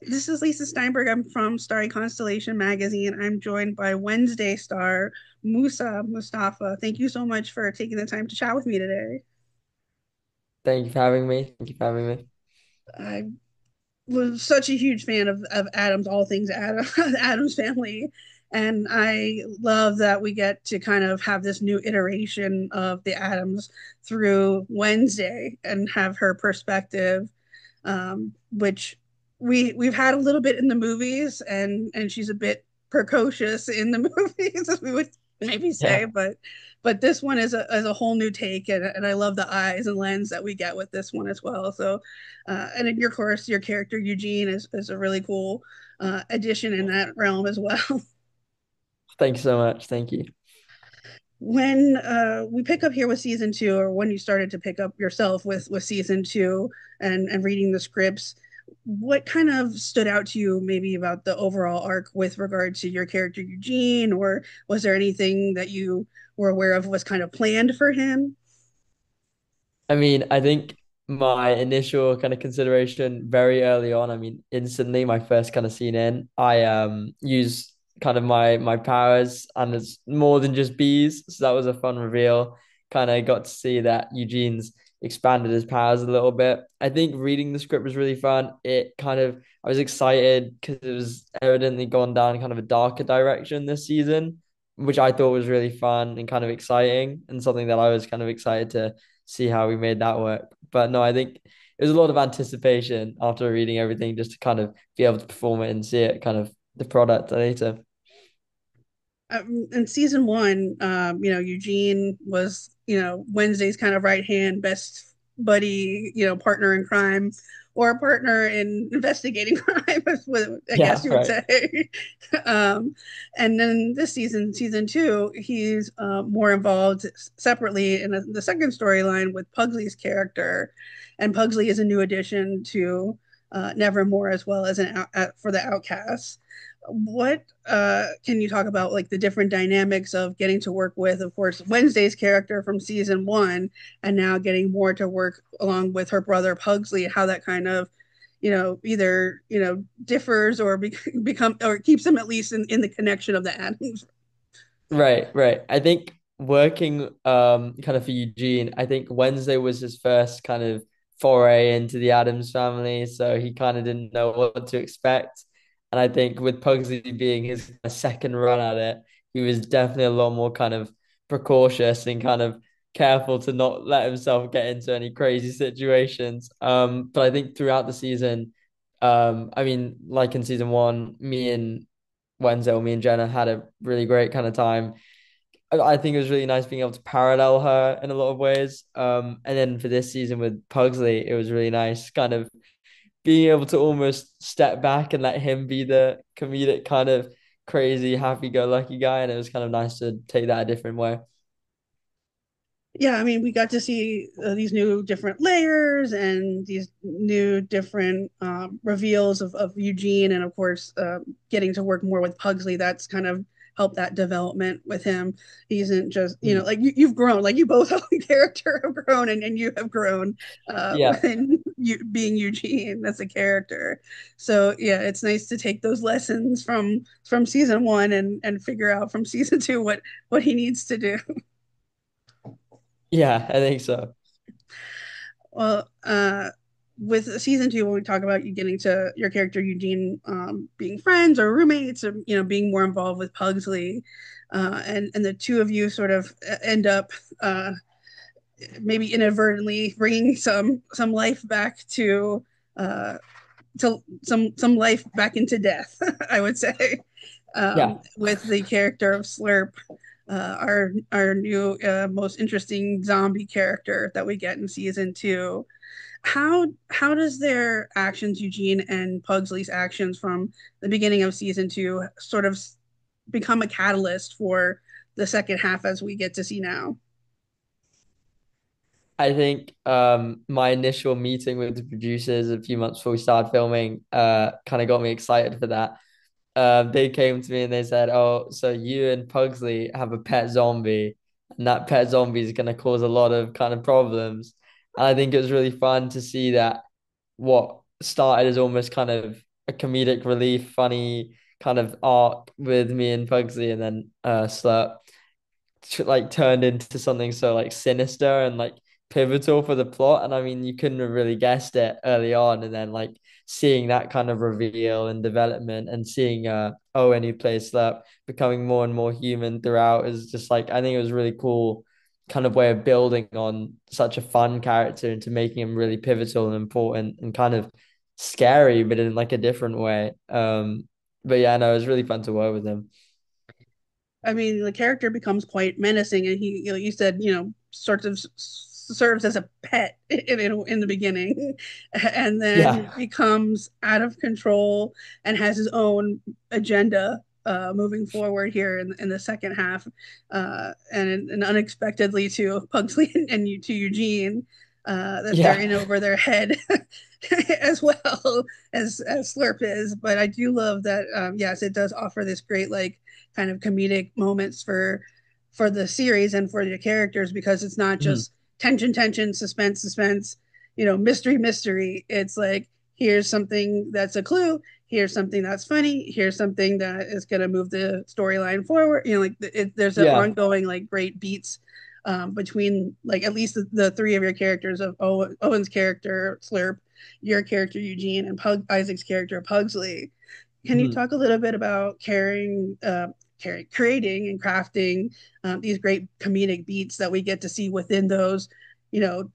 This is Lisa Steinberg. I'm from Starry Constellation Magazine. I'm joined by Wednesday star Moosa Mostafa. Thank you so much for taking the time to chat with me today. Thank you for having me. Thank you for having me. I was such a huge fan of Adams, all things Adam, Adams family. And I love that we get to kind of have this new iteration of the Adams through Wednesday and have her perspective, which we've had a little bit in the movies, and she's a bit precocious in the movies, as we would maybe say, Yeah. but this one is a whole new take, and I love the eyes and lens that we get with this one as well. So, and in your course, your character Eugene is a really cool addition in that realm as well. Thank you so much. Thank you. When we pick up here with season two, or when you started to pick up yourself with season two and reading the scripts, what kind of stood out to you maybe about the overall arc with regard to your character Eugene, or was there anything that you were aware of was kind of planned for him? I mean, I think my initial kind of consideration very early on, I mean, instantly my first kind of scene in, I use kind of my powers and it's more than just bees. So that was a fun reveal. Kind of got to see that Eugene's expanded his powers a little bit. I think reading the script was really fun. It kind of I was excited because it was evidently gone down kind of a darker direction this season, which I thought was really fun and kind of exciting and something that I was kind of excited to see how we made that work. But no, I think it was a lot of anticipation after reading everything just to kind of be able to perform it and see it kind of the product later. In season one, Eugene was, Wednesday's kind of right hand, best buddy, partner in crime, or a partner in investigating crime, is what I guess Yeah, you would right. say. um, and then this season, season two, he's more involved separately in the second storyline with Pugsley's character, and Pugsley is a new addition to Nevermore, as well as for the Outcasts. What can you talk about, like the different dynamics of getting to work with, of course, Wednesday's character from season one, and now getting more to work along with her brother Pugsley, how that kind of, either differs or become, or keeps them at least in the connection of the Adams. Right, right. I think working kind of for Eugene, I think Wednesday was his first kind of foray into the Adams family, so he kind of didn't know what to expect. And I think with Pugsley being his second run at it, he was definitely a lot more kind of precautious and kind of careful to not let himself get into any crazy situations. But I think throughout the season, I mean, like in season one, me and Wednesday or me and Jenna had a really great kind of time. I think it was really nice being able to parallel her in a lot of ways. And then for this season with Pugsley, it was really nice kind of being able to almost step back and let him be the comedic kind of crazy, happy-go-lucky guy. And it was kind of nice to take that a different way. Yeah, I mean, we got to see these new different layers and these new different reveals of Eugene, and of course, getting to work more with Pugsley. That's kind of helped that development with him. He isn't just, Mm. like you've grown, like you both, the character have grown, and you have grown Yeah. when you being Eugene as a character. So yeah, it's nice to take those lessons from season one and figure out from season two what he needs to do. Yeah, I think so. Well, with season two, when we talk about you getting to your character Eugene, being friends or roommates, or being more involved with Pugsley, and the two of you sort of end up, maybe inadvertently bringing some life back uh, to some life back into death. I would say, Yeah. with the character of Slurp, our new most interesting zombie character that we get in season two. How does their actions, Eugene and Pugsley's actions from the beginning of season two, sort of become a catalyst for the second half as we get to see now? I think my initial meeting with the producers a few months before we started filming kind of got me excited for that. They came to me and they said, "Oh, so you and Pugsley have a pet zombie, and that pet zombie is going to cause a lot of kind of problems." And I think it was really fun to see that what started as almost kind of a comedic relief, funny kind of arc with me and Pugsley, and then Slurp like turned into something so like sinister and like pivotal for the plot. And I mean, you couldn't have really guessed it early on, and then like seeing that kind of reveal and development, and seeing Owen who plays Slurp becoming more and more human throughout is just like I think it was really cool kind of way of building on such a fun character into making him really pivotal and important and kind of scary, but in like a different way. But yeah, no, it was really fun to work with him. I mean, the character becomes quite menacing, and he, you said, sort of serves as a pet in the beginning, and then Yeah. becomes out of control and has his own agenda moving forward here in the second half, and unexpectedly to Pugsley and to Eugene, that they're Yeah. in over their head as well as Slurp is. But I do love that. Yes, it does offer this great like kind of comedic moments for the series and for the characters, because it's not Mhm. just tension, suspense, mystery, mystery. It's like, here's something that's a clue, here's something that's funny, here's something that is going to move the storyline forward. Like there's an Yeah. ongoing like great beats between like at least the three of your characters of Owen's character Slurp, your character Eugene, and Isaac's character Pugsley. Can you Mhm. talk a little bit about creating and crafting these great comedic beats that we get to see within those,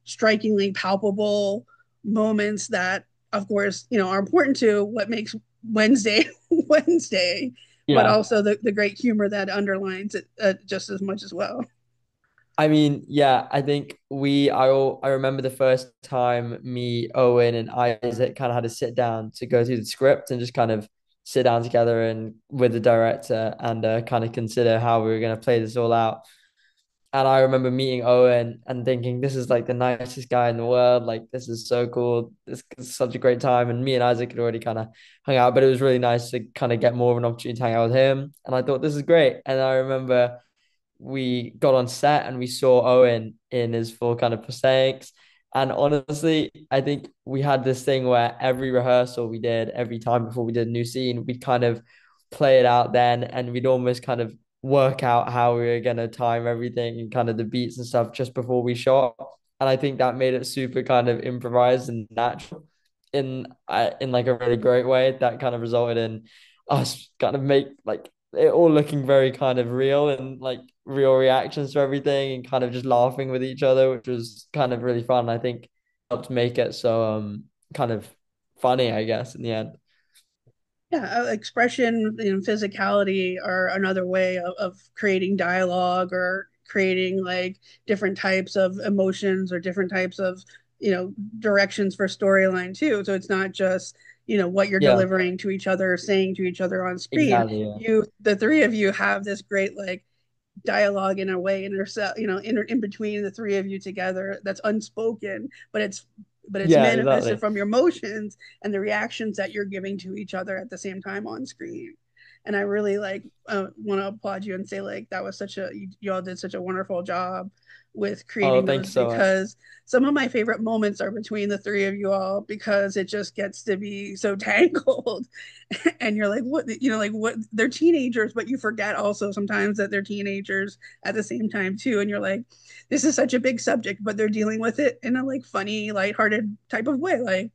strikingly palpable moments that, of course, are important to what makes Wednesday Wednesday, but Yeah. also the great humor that underlines it just as much as well. I mean, yeah, I think I remember the first time me, Owen, and Isaac kind of had to sit down to go through the script and just kind of sit down together and with the director and kind of consider how we were going to play this all out. And I remember meeting Owen and thinking, this is like the nicest guy in the world. Like, this is so cool. This is such a great time. And me and Isaac had already kind of hung out, but it was really nice to kind of get more of an opportunity to hang out with him. And I thought, this is great. And I remember we got on set and we saw Owen in his full kind of prosthetics. And honestly, I think we had this thing where every rehearsal we did, every time before we did a new scene, we'd kind of play it out then and we'd almost kind of work out how we were going to time everything and kind of the beats and stuff just before we shot. And I think that made it super kind of improvised and natural in like a really great way that kind of resulted in us kind of make like it all looking very kind of real and like real reactions to everything and kind of just laughing with each other, which was kind of really fun. I think helped make it so kind of funny, I guess, in the end. Yeah, expression and physicality are another way of creating dialogue or creating like different types of emotions or different types of, directions for storyline too. So it's not just, what you're Yeah, delivering to each other, saying to each other on screen. exactly. Yeah. The three of you have this great like dialogue in a way in between the three of you together that's unspoken, but it's Yeah, manifested exactly. from your emotions and the reactions that you're giving to each other at the same time on screen. And I really like want to applaud you and say like that was you all did such a wonderful job with Oh, creating thank those, you so much. because some of my favorite moments are between the three of you all, because it just gets to be so tangled. And you're like, what, like what, they're teenagers, but you forget also sometimes that they're teenagers at the same time too. And you're like, this is such a big subject, but they're dealing with it in a like funny, lighthearted type of way. Like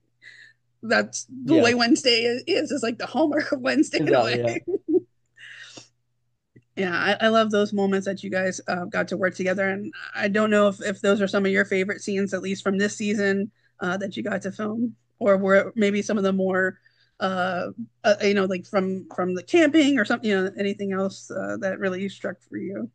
that's the way Yeah, Wednesday is like the hallmark of Wednesday in a exactly. Yeah. way. Yeah, I love those moments that you guys got to work together. And I don't know if those are some of your favorite scenes, at least from this season, that you got to film, or were maybe some of the more, like from the camping or something, anything else that really struck for you.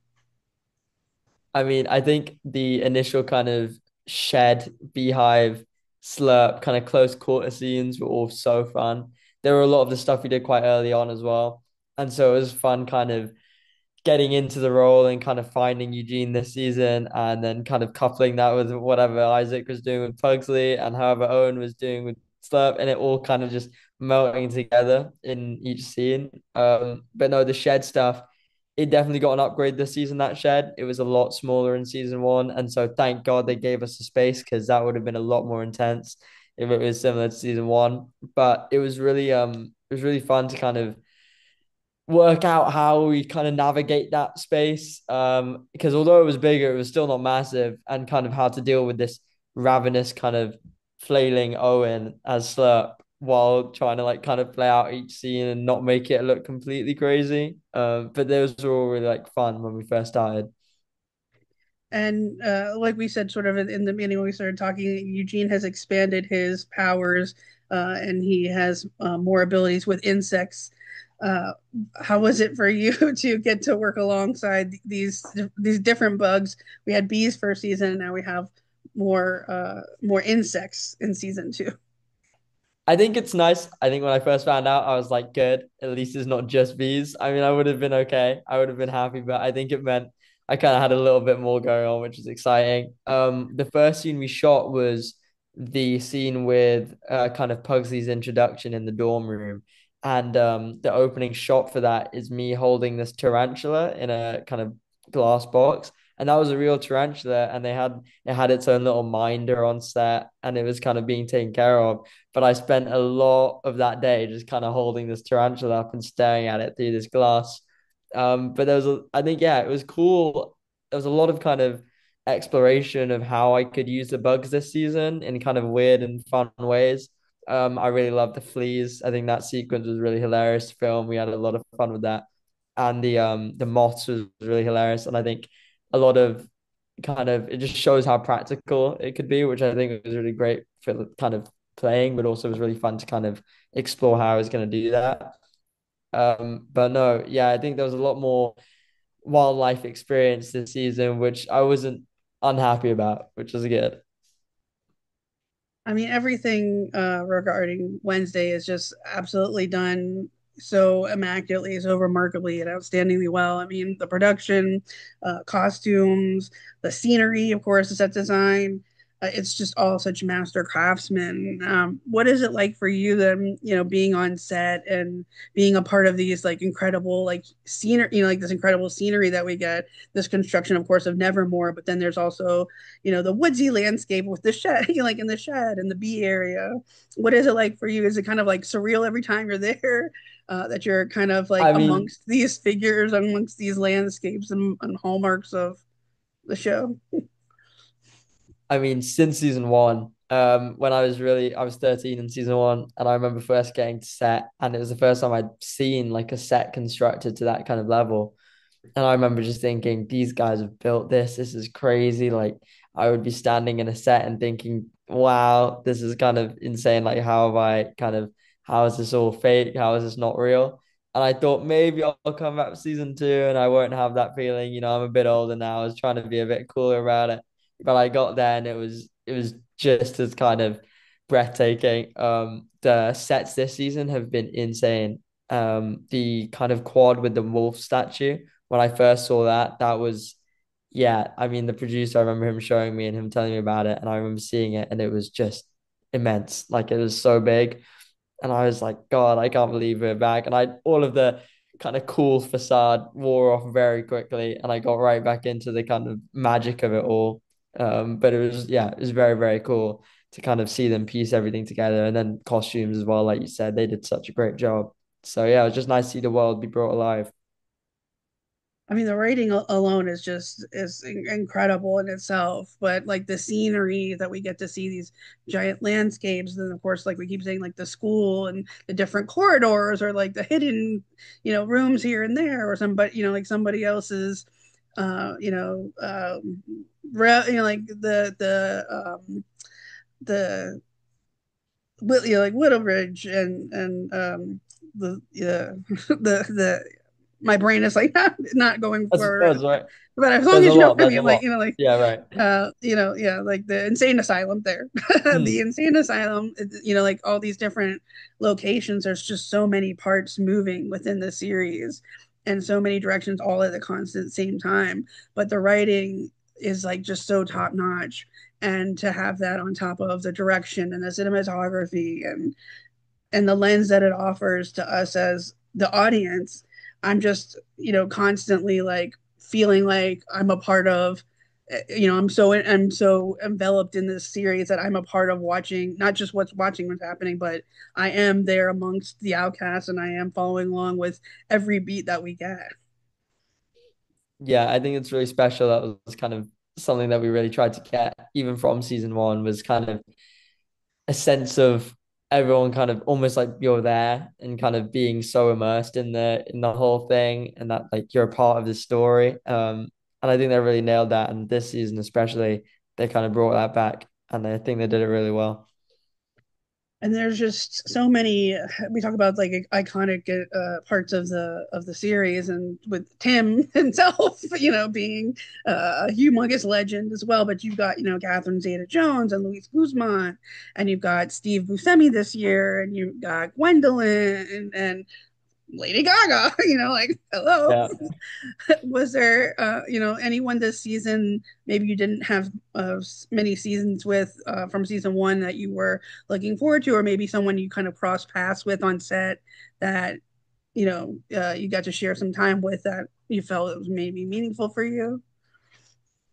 I mean, I think the initial kind of shed, beehive, slurp, kind of close quarter scenes were all so fun. There were a lot of the stuff we did quite early on as well. And so it was fun kind of getting into the role and kind of finding Eugene this season and then kind of coupling that with whatever Isaac was doing with Pugsley and however Owen was doing with Slurp and it all kind of just melting together in each scene. But no, the shed stuff, it definitely got an upgrade this season, that shed. It was a lot smaller in season one. And so thank God they gave us the space because that would have been a lot more intense if it was similar to season one. But it was really it was really fun to kind of work out how we kind of navigate that space. Because although it was bigger, it was still not massive, and kind of how to deal with this ravenous kind of flailing Owen as Slurp while trying to like kind of play out each scene and not make it look completely crazy. But those were all really like fun when we first started. And like we said, sort of in the beginning when we started talking, Eugene has expanded his powers, and he has more abilities with insects. Uh, how was it for you to get to work alongside these different bugs? We had bees first season, and now we have more insects in season two. I think it's nice. I think when I first found out, I was like, good. At least it's not just bees. I mean, I would have been okay. I would have been happy, but I think it meant I kind of had a little bit more going on, which is exciting. The first scene we shot was the scene with kind of Pugsley's introduction in the dorm room. And the opening shot for that is me holding this tarantula in a kind of glass box. And that was a real tarantula, and it had its own little minder on set, and it was kind of being taken care of. But I spent a lot of that day just kind of holding this tarantula up and staring at it through this glass. But I think, yeah, it was cool. There was a lot of kind of exploration of how I could use the bugs this season in kind of weird and fun ways. I really loved the fleas. I think that sequence was really hilarious to film. We had a lot of fun with that. And the moths was really hilarious. And I think a lot of kind of it just shows how practical it could be, which I think was really great for the kind of playing, but also was really fun to kind of explore how I was going to do that. But no, yeah, I think there was a lot more wildlife experience this season, which I wasn't unhappy about, which was good. I mean, everything regarding Wednesday is just absolutely done so immaculately, so remarkably, and outstandingly well. I mean, the production, costumes, the scenery, of course, the set design. It's just all such master craftsmen. What is it like for you then, being on set and being a part of these like incredible like scenery, like this incredible scenery that we get, this construction, of course, of Nevermore, but then there's also the woodsy landscape with the shed, like in the shed and the bee area. What is it like for you? Is it kind of like surreal every time you're there? That you're kind of like I mean, amongst these figures, amongst these landscapes and hallmarks of the show. since season one, when I was 13 in season one, and I remember first getting to set, and it was the first time I'd seen like a set constructed to that kind of level. And I remember just thinking, these guys have built this. This is crazy. Like, I would be standing in a set and thinking, wow, this is kind of insane. Like, how is this all fake? How is this not real? And I thought maybe I'll come back for season two and I won't have that feeling. I'm a bit older now. I was trying to be a bit cooler about it. But I got there and it was just as kind of breathtaking. The sets this season have been insane. The kind of quad with the wolf statue when I first saw that, that was, yeah, the producer, I remember him showing me and him telling me about it. And I remember seeing it and it was just immense. Like it was so big. And I was like, God, I can't believe we're back. And all of the kind of cool facade wore off very quickly. And I got right back into the kind of magic of it all. But it was very, very cool to kind of see them piece everything together. And then costumes as well, like you said, they did such a great job. So yeah, it was just nice to see the world be brought alive. I mean, the writing alone is just is incredible in itself, but like the scenery that we get to see these giant landscapes, and of course, like we keep saying, like the school and the different corridors, or like the hidden, rooms here and there, or like somebody else's, uh, you know, um, like the like Whittlebridge and the yeah the my brain is like not going That's forward right that's now. right. But as long There's a as you know lot. what I There's a mean, like lot. like Yeah, right. yeah, like the insane asylum there. The Hmm. insane asylum, like all these different locations, there's just so many parts moving within the series and so many directions all at the constant same time. But the writing is like just so top notch. And to have that on top of the direction and the cinematography and the lens that it offers to us as the audience, I'm just, constantly like feeling like I'm a part of I'm so enveloped in this series that I'm a part of watching, not just what's happening, but I am there amongst the outcasts, and I am following along with every beat that we get. Yeah, I think it's really special. That was kind of something that we really tried to get, even from season one, was kind of a sense of everyone kind of almost like you're there and kind of being so immersed in the whole thing and that like you're a part of the story. And I think they really nailed that. And this season especially, they kind of brought that back and I think they did it really well. And there's just so many. We talk about like iconic parts of the series, and with Tim himself, being a humongous legend as well. But you've got Catherine Zeta-Jones and Luis Guzman, and you've got Steve Buscemi this year, and you've got Gwendolyn and Lady Gaga. Like, hello. Yeah. Was there anyone this season maybe you didn't have many seasons with from season one that you were looking forward to, or maybe someone you kind of cross paths with on set that you got to share some time with that you felt it was maybe meaningful for you?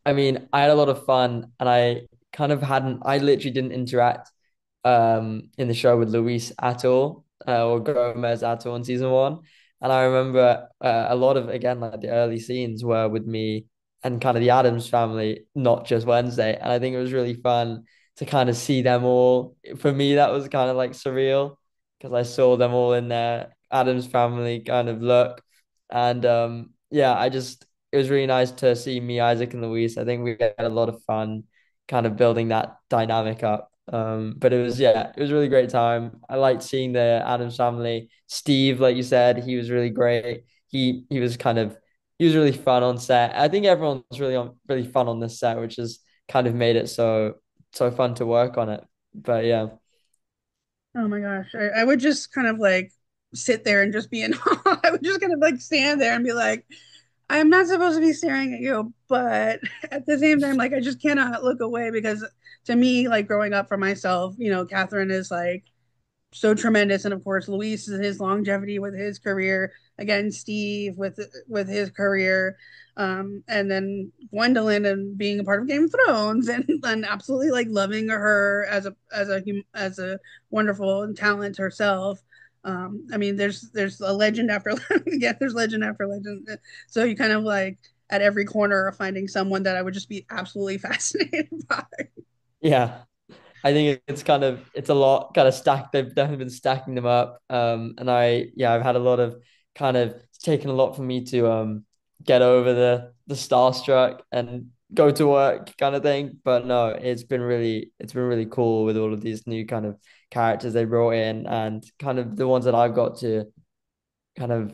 I mean, I had a lot of fun and I literally didn't interact in the show with Luis at all, or Gomez at all in season one. And I remember a lot of again like the early scenes were with me and kind of the Adams family, not just Wednesday. And I think it was really fun to kind of see them all. For me, that was kind of like surreal because I saw them all in their Adams family kind of look. And yeah, it was really nice to see me, Isaac, and Luis. I think we had a lot of fun kind of building that dynamic up. But it was a really great time. I liked seeing the Adams family. Steve, like you said, he was really great. He was kind of he was really fun on set. I think everyone's really fun on this set, which has kind of made it so fun to work on it. But yeah. Oh my gosh, I would just kind of like sit there and just be in awe. I would just kind of like stand there and be like, I'm not supposed to be staring at you, but at the same time, like I just cannot look away because to me, like growing up for myself, Catherine is like so tremendous, and of course, Luis and his longevity with his career. Again, Steve with his career, and then Gwendolyn and being a part of Game of Thrones, and absolutely like loving her as a wonderful talent herself. I mean, there's a legend after yeah, there's legend after legend. So you kind of like at every corner are finding someone that I would just be absolutely fascinated by. Yeah. I think it's a lot kind of stacked. They've definitely been stacking them up. And I've had a lot of it's taken a lot for me to get over the starstruck and go to work kind of thing. But no, it's been really cool with all of these new kind of characters they brought in and kind of the ones that I've got to kind of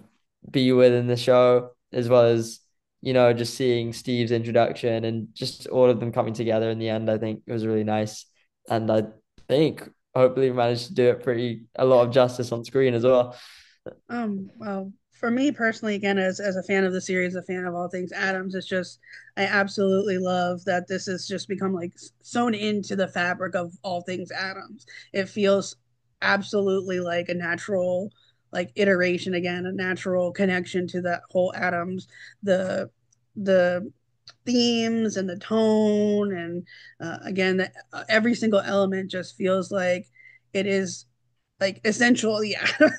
be with in the show, as well as, just seeing Steve's introduction and just all of them coming together in the end. I think it was really nice. And I think hopefully we managed to do it pretty a lot of justice on screen as well. Well, for me personally, again, as a fan of the series, a fan of all things Adams, it's just I absolutely love that this has just become like sewn into the fabric of all things Adams. It feels absolutely like a natural like iteration again, a natural connection to that whole Adams, the the themes and the tone and again every single element just feels like it is like essentially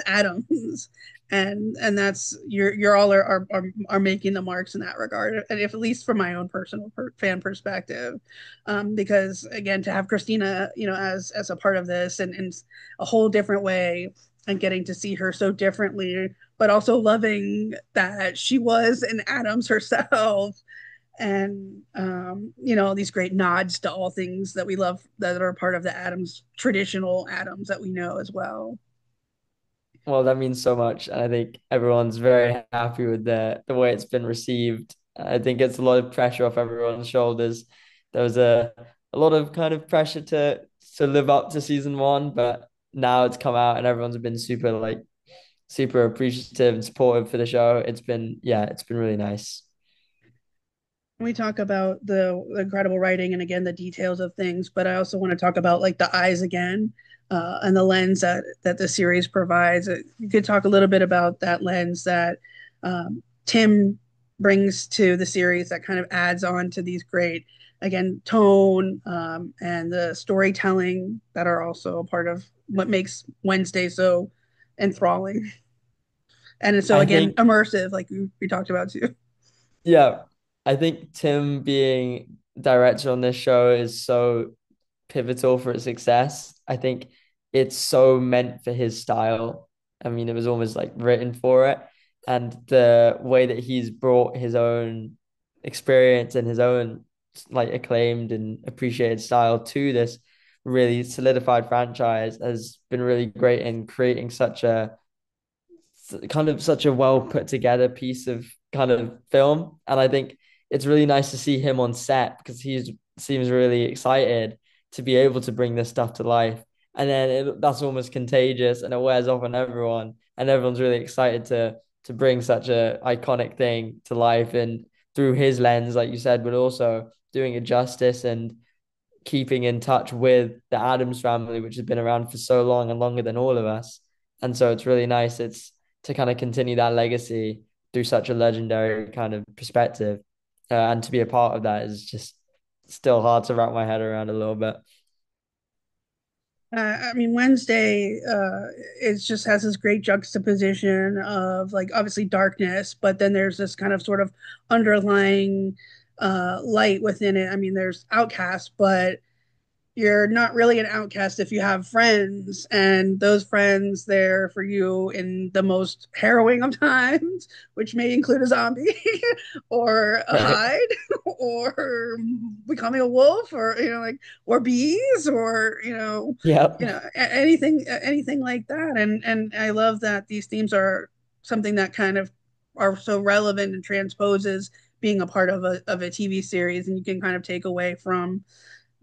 atoms, and that's you're all are making the marks in that regard, and if at least from my own personal fan perspective, because again to have Christina as a part of this and in a whole different way, and getting to see her so differently but also loving that she was an Adams herself, and these great nods to all things that we love that are part of the Adams traditional Adams that we know as well. Well, that means so much. And I think everyone's very happy with the way it's been received. I think it's a lot of pressure off everyone's shoulders. There was a lot of kind of pressure to live up to season one, but now it's come out and everyone's been super appreciative and supportive for the show. It's been really nice. We talk about the incredible writing and again the details of things, but I also want to talk about like the eyes again, and the lens that the series provides. You could talk a little bit about that lens that Tim brings to the series that kind of adds on to these great, again, tone, and the storytelling that are also a part of what makes Wednesday so enthralling. And so I again, think, immersive, like we talked about too. yeah, I think Tim being director on this show is so pivotal for its success. I think it's so meant for his style. I mean, it was almost like written for it. And the way that he's brought his own experience and his own like acclaimed and appreciated style to this really solidified franchise has been really great in creating such a well put together piece of kind of film. And I think it's really nice to see him on set because he seems really excited to be able to bring this stuff to life. And then that's almost contagious and it wears off on everyone. And everyone's really excited to bring such a iconic thing to life and through his lens, like you said, but also doing it justice and keeping in touch with the Adams family, which has been around for so long and longer than all of us. And so it's really nice. It's to kind of continue that legacy through such a legendary kind of perspective. And to be a part of that is just still hard to wrap my head around a little bit. I mean, Wednesday it just has this great juxtaposition of like obviously darkness, but then there's this kind of sort of underlying light within it. I mean, there's outcasts, but you're not really an outcast if you have friends, and those friends there for you in the most harrowing of times, which may include a zombie or a Right. hide or becoming a wolf, or like, or bees, or Yep. anything like that. And I love that these themes are something that kind of are so relevant and transposes being a part of a TV series, and you can kind of take away from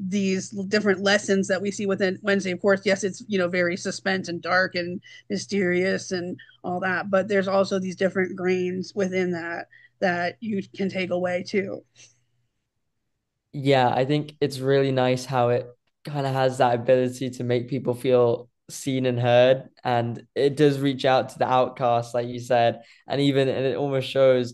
these different lessons that we see within Wednesday. Of course, yes, it's very suspense and dark and mysterious and all that, but there's also these different grains within that you can take away too. Yeah, I think it's really nice how it kind of has that ability to make people feel seen and heard. And it does reach out to the outcast, like you said. And it almost shows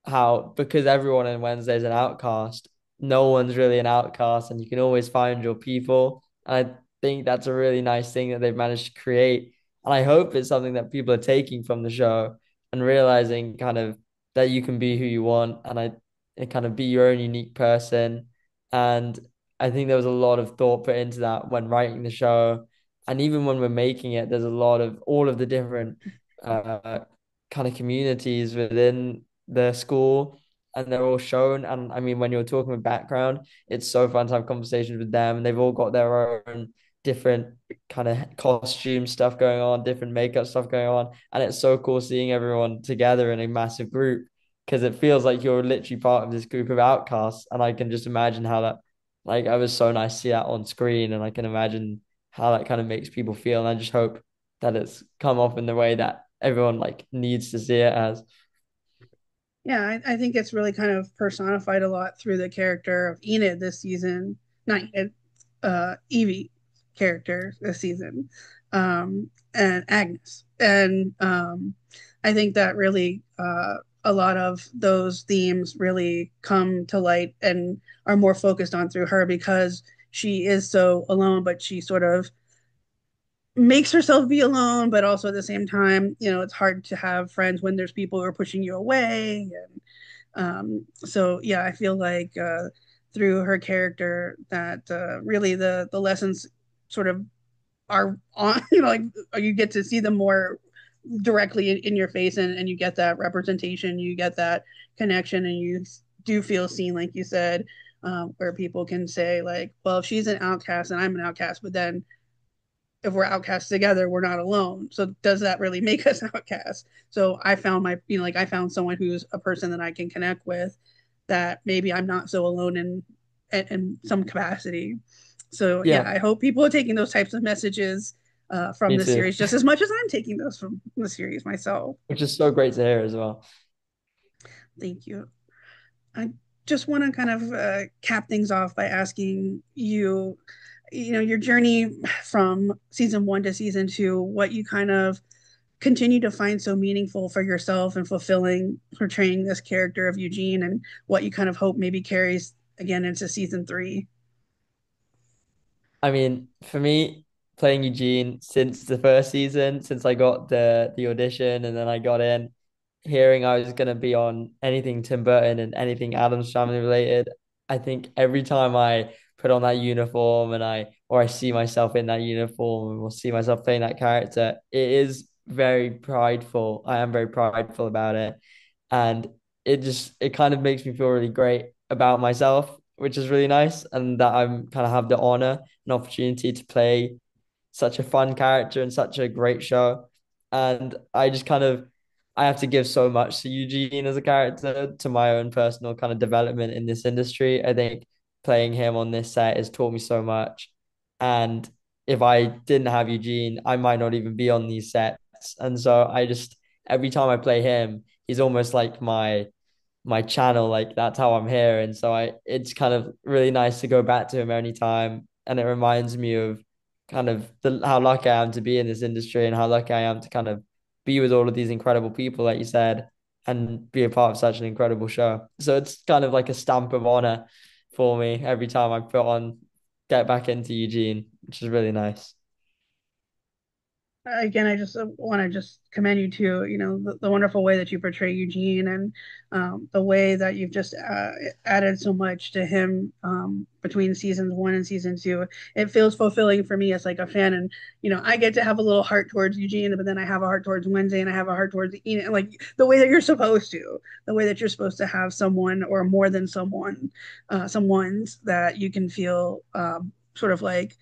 how, because everyone in Wednesday is an outcast, no one's really an outcast, and you can always find your people. And I think that's a really nice thing that they've managed to create. And I hope it's something that people are taking from the show and realizing kind of that you can be who you want and kind of be your own unique person and I think there was a lot of thought put into that when writing the show. And even when we're making it, there's a lot of all of the different uh, kind of communities within the school. And they're all shown. And I mean, when you're talking with background, it's so fun to have conversations with them. And they've all got their own different kind of costume stuff going on, different makeup stuff going on. And it's so cool seeing everyone together in a massive group because it feels like you're literally part of this group of outcasts. And I can just imagine how that, like, I was so nice to see that on screen. And I can imagine how that kind of makes people feel. And I just hope that it's come off in the way that everyone like needs to see it as. Yeah, I think it's really kind of personified a lot through the character of Enid this season. Not Enid, Evie character this season, and Agnes. And I think that really a lot of those themes really come to light and are more focused on through her because she is so alone, but she sort of makes herself be alone, but also at the same time, it's hard to have friends when there's people who are pushing you away. And so yeah, I feel like through her character that really the lessons sort of are on, like you get to see them more directly in your face, and you get that representation, you get that connection, and you do feel seen, like you said, where people can say like, well, if she's an outcast and I'm an outcast, but then if we're outcasts together, we're not alone. So does that really make us outcasts? So I found like I found someone who's a person that I can connect with, that maybe I'm not so alone in some capacity. So yeah, Yeah, I hope people are taking those types of messages from me the too, series just as much as I'm taking those from the series myself. which is so great to hear as well. Thank you. I just want to kind of cap things off by asking you, your journey from season one to season two, what you kind of continue to find so meaningful for yourself and fulfilling portraying this character of Eugene, and what you kind of hope maybe carries again into season three? I mean, for me, playing Eugene since the first season, since I got the audition and then I got in, hearing I was gonna be on anything Tim Burton and anything Addams Family related, I think every time I put on that uniform and I see myself in that uniform or see myself playing that character, it is very prideful. I am very prideful about it. And it kind of makes me feel really great about myself, which is really nice. And that I'm kind of have the honor and opportunity to play such a fun character in such a great show. And I just kind of I have to give so much to Eugene as a character, to my own personal kind of development in this industry. I think playing him on this set has taught me so much. And if I didn't have Eugene, I might not even be on these sets. And so I just every time I play him, he's almost like my channel, like that's how I'm here. And so I it's kind of really nice to go back to him anytime. And it reminds me of kind of how lucky I am to be in this industry and how lucky I am to kind of be with all of these incredible people, like you said, and be a part of such an incredible show. So it's kind of like a stamp of honor for me every time I get back into Eugene, which is really nice. Again, I just want to just commend you to, the wonderful way that you portray Eugene, and the way that you've just added so much to him between seasons one and season two. It feels fulfilling for me as like a fan, and I get to have a little heart towards Eugene, but then I have a heart towards Wednesday, and I have a heart towards Enid, like the way that you're supposed to, the way that you're supposed to have someone or more than someone, someone's that you can feel sort of like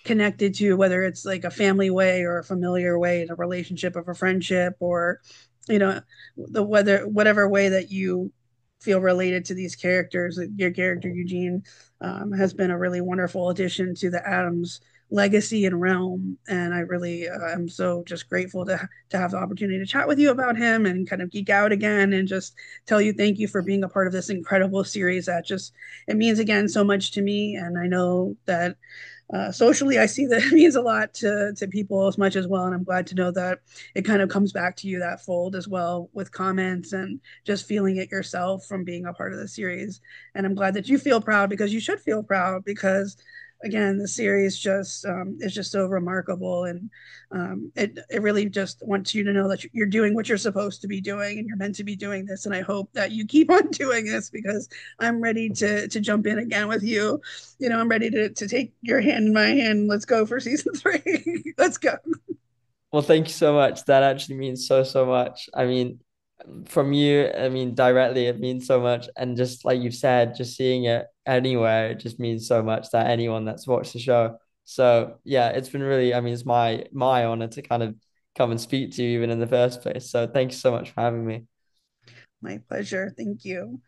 connected to, whether it's like a family way or a familiar way in a relationship of a friendship, or you know the whatever way that you feel related to these characters. Your character Eugene has been a really wonderful addition to the Adams legacy and realm, and I really am so just grateful to have the opportunity to chat with you about him and kind of geek out again and just tell you thank you for being a part of this incredible series that just it means again so much to me. And I know that socially, I see that it means a lot to people as much as well. And I'm glad to know that it kind of comes back to you that fold as well with comments and just feeling it yourself from being a part of the series. And I'm glad that you feel proud, because you should feel proud, because again, the series just is just so remarkable, and it really just wants you to know that you're doing what you're supposed to be doing and you're meant to be doing this. And I hope that you keep on doing this, because I'm ready to jump in again with you. I'm ready to take your hand in my hand. Let's go for season three. Let's go. Well, thank you so much. That actually means so, so much. I mean, from you, I mean, directly, it means so much. And just like you've said, just seeing it anywhere, it just means so much that anyone that's watched the show. So yeah, it's been really, I mean, it's my honor to kind of come and speak to you even in the first place. So thank you so much for having me. My pleasure. Thank you.